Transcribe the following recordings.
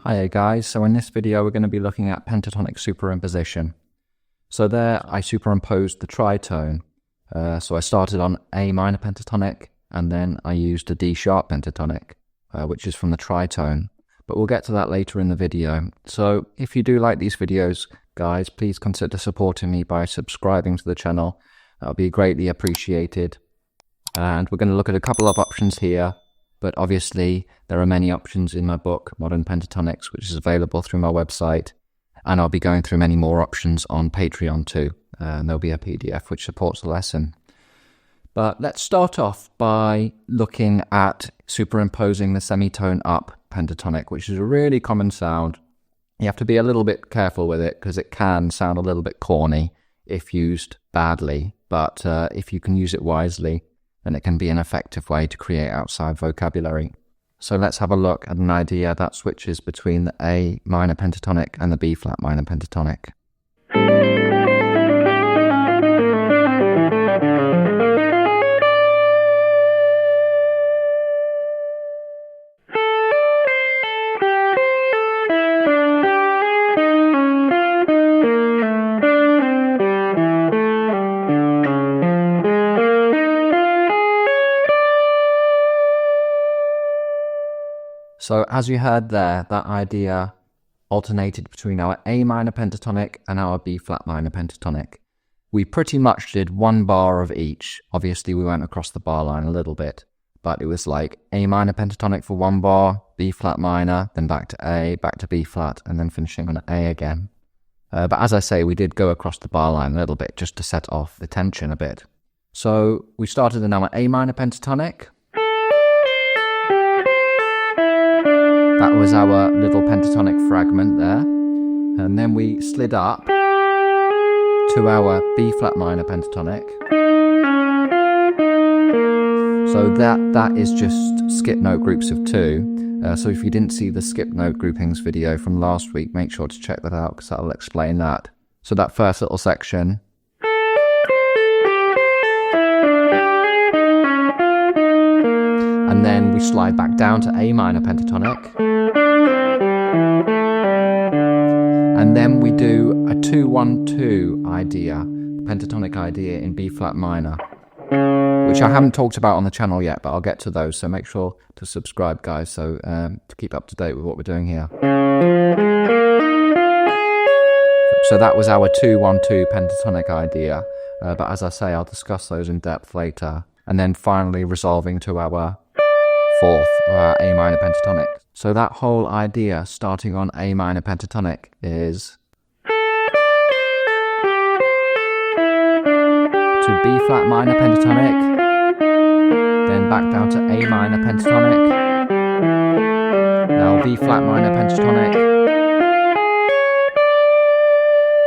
Hiya guys, so in this video we're going to be looking at pentatonic superimposition. So there I superimposed the tritone. So I started on A minor pentatonic and then I used a D sharp pentatonic, which is from the tritone. But we'll get to that later in the video. So if you do like these videos, guys, please consider supporting me by subscribing to the channel. That would be greatly appreciated. And we're going to look at a couple of options here. But obviously, there are many options in my book, Modern Pentatonics, which is available through my website. And I'll be going through many more options on Patreon too. And there'll be a PDF which supports the lesson. But let's start off by looking at superimposing the semitone up pentatonic, which is a really common sound. You have to be a little bit careful with it because it can sound a little bit corny if used badly. But if you can use it wisely, then it can be an effective way to create outside vocabulary. So let's have a look at an idea that switches between the A minor pentatonic and the B flat minor pentatonic. So as you heard there, that idea alternated between our A minor pentatonic and our B flat minor pentatonic. We pretty much did one bar of each. Obviously we went across the bar line a little bit, but it was like A minor pentatonic for one bar, B flat minor, then back to A, back to B flat, and then finishing on A again. But as I say, we did go across the bar line a little bit just to set off the tension a bit. So we started in our A minor pentatonic. That was our little pentatonic fragment there. And then we slid up to our B flat minor pentatonic. So that is just skip note groups of two. So if you didn't see the skip note groupings video from last week, make sure to check that out because that'll explain that. So that first little section. And then we slide back down to A minor pentatonic. And then we do a 2-1-2 idea, pentatonic idea in B flat minor, which I haven't talked about on the channel yet, but I'll get to those. So make sure to subscribe, guys, so to keep up to date with what we're doing here. So that was our 2-1-2 pentatonic idea. But as I say, I'll discuss those in depth later. And then finally resolving to our fourth, A minor pentatonic. So that whole idea starting on A minor pentatonic is to B flat minor pentatonic, then back down to A minor pentatonic, now B flat minor pentatonic.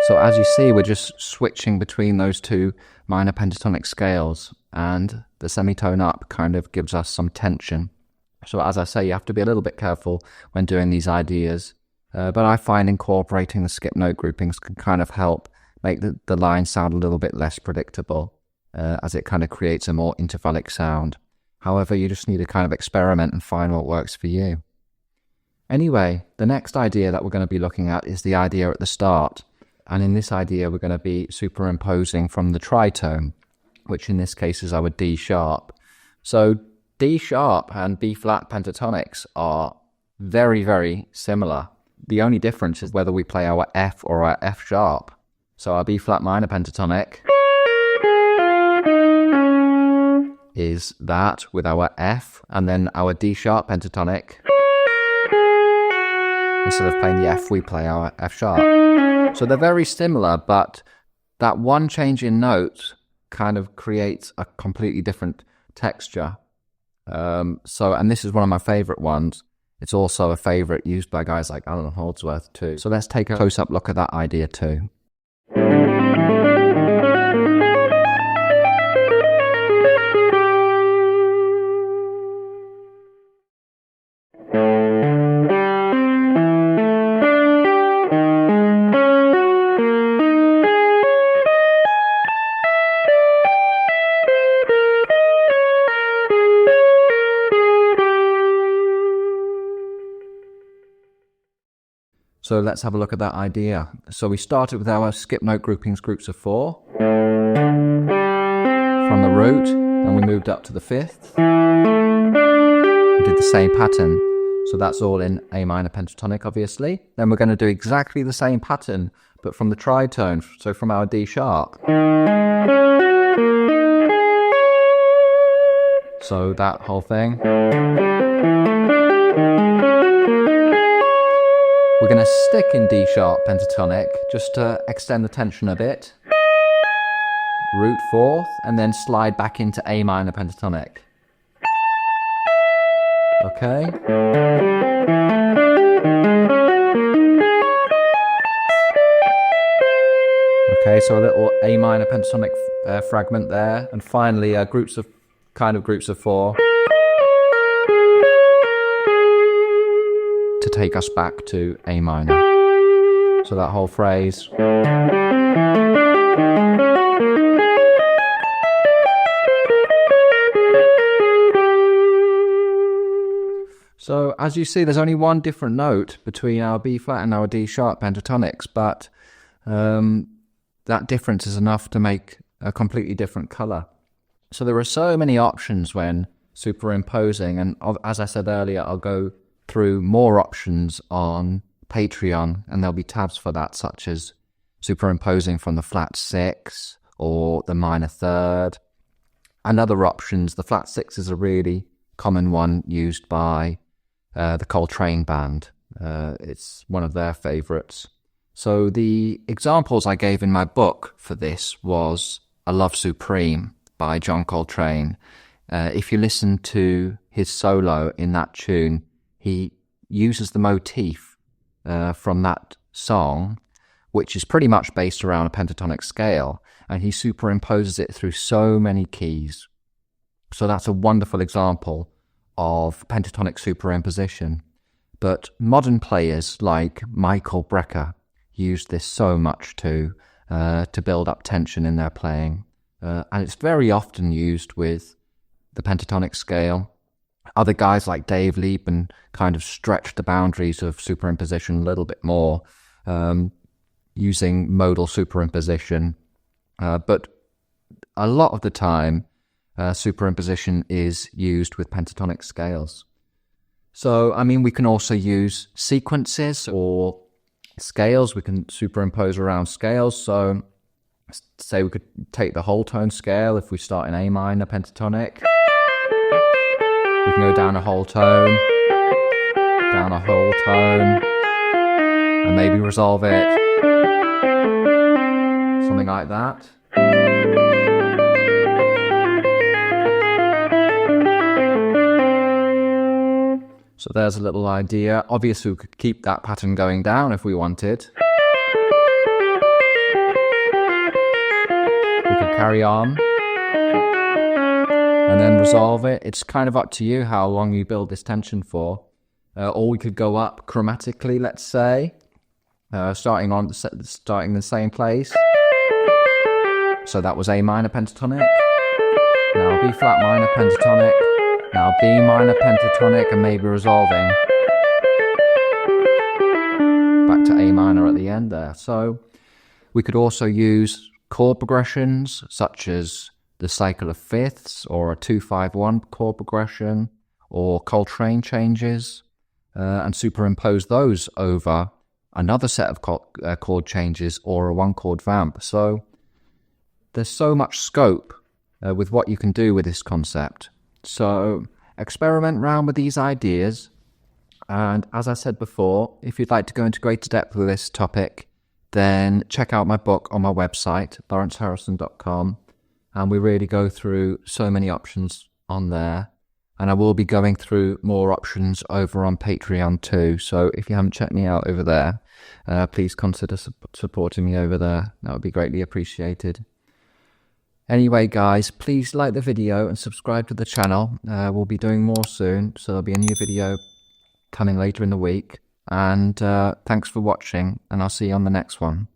So as you see, we're just switching between those two minor pentatonic scales, and the semitone up kind of gives us some tension. So as I say, you have to be a little bit careful when doing these ideas, but I find incorporating the skip note groupings can kind of help make the line sound a little bit less predictable, as it kind of creates a more intervallic sound. However, you just need to kind of experiment and find what works for you. Anyway, the next idea that we're going to be looking at is the idea at the start. And in this idea, we're going to be superimposing from the tritone, which in this case is our D sharp. So D sharp and B flat pentatonics are very, very similar. The only difference is whether we play our F or our F sharp. So our B flat minor pentatonic is that with our F, and then our D sharp pentatonic, instead of playing the F, we play our F sharp. So they're very similar, but that one change in notes kind of creates a completely different texture. And this is one of my favorite ones. It's also a favorite used by guys like Allen Holdsworth too. So let's take a close-up look at that idea too. So let's have a look at that idea. So we started with our skip note groupings, groups of 4 from the root, and we moved up to the 5th. We did the same pattern. So that's all in A minor pentatonic, obviously. Then we're going to do exactly the same pattern, but from the tritone, so from our D sharp. So that whole thing. We're going to stick in D sharp pentatonic just to extend the tension a bit. Root 4th, and then slide back into A minor pentatonic. Okay. Okay, so a little A minor pentatonic fragment there, and finally groups of 4 to take us back to A minor. So that whole phrase. So as you see, there's only one different note between our B flat and our D sharp pentatonics, but that difference is enough to make a completely different color. So there are so many options when superimposing, and as I said earlier, I'll go through more options on Patreon, and there'll be tabs for that, such as superimposing from the flat 6 or the minor 3rd, and other options. The flat 6 is a really common one used by the Coltrane band. It's one of their favorites. So the examples I gave in my book for this was A Love Supreme by John Coltrane. If you listen to his solo in that tune, he uses the motif from that song, which is pretty much based around a pentatonic scale, and he superimposes it through so many keys. So that's a wonderful example of pentatonic superimposition. But modern players like Michael Brecker use this so much too, to build up tension in their playing. And it's very often used with the pentatonic scale. Other guys like Dave Liebman kind of stretch the boundaries of superimposition a little bit more, using modal superimposition. But a lot of the time, superimposition is used with pentatonic scales. So, I mean, we can also use sequences or scales. We can superimpose around scales. So, say we could take the whole tone scale. If we start in A minor pentatonic, we can go down a whole tone, down a whole tone, and maybe resolve it. Something like that. So there's a little idea. Obviously, we could keep that pattern going down if we wanted. We could carry on and then resolve it. It's kind of up to you how long you build this tension for. Or we could go up chromatically, let's say, starting the same place. So that was A minor pentatonic. Now B flat minor pentatonic. Now B minor pentatonic, and maybe resolving back to A minor at the end there. So we could also use chord progressions such as the cycle of fifths or a 2-5-1 chord progression or Coltrane changes, and superimpose those over another set of chord changes or a 1-chord vamp. So there's so much scope with what you can do with this concept. So experiment around with these ideas, and as I said before, if you'd like to go into greater depth with this topic, then check out my book on my website, lawrenceharrison.com, and we really go through so many options on there, and I will be going through more options over on Patreon too. So if you haven't checked me out over there, please consider supporting me over there. That would be greatly appreciated. Anyway, guys, please like the video and subscribe to the channel. We'll be doing more soon, so there'll be a new video coming later in the week. And thanks for watching, and I'll see you on the next one.